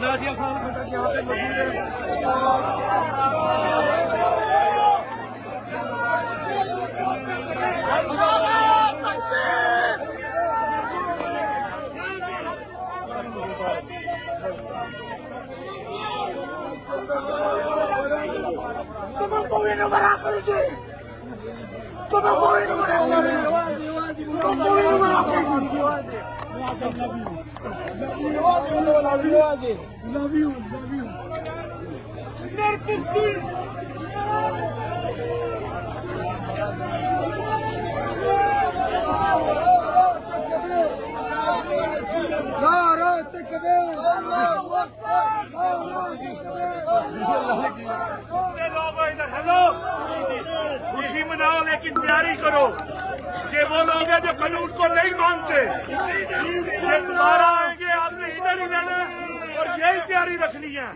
नादिया खान खट्टर यहाँ पे मौजूद है। Love you. हेलो, खुशी मनाओ लेकिन तैयारी करो। ये वो लोग हैं जो कानून को नहीं मानते। ये दोबारा आएंगे, आपने इधर ही रहना और यही तैयारी रखनी है।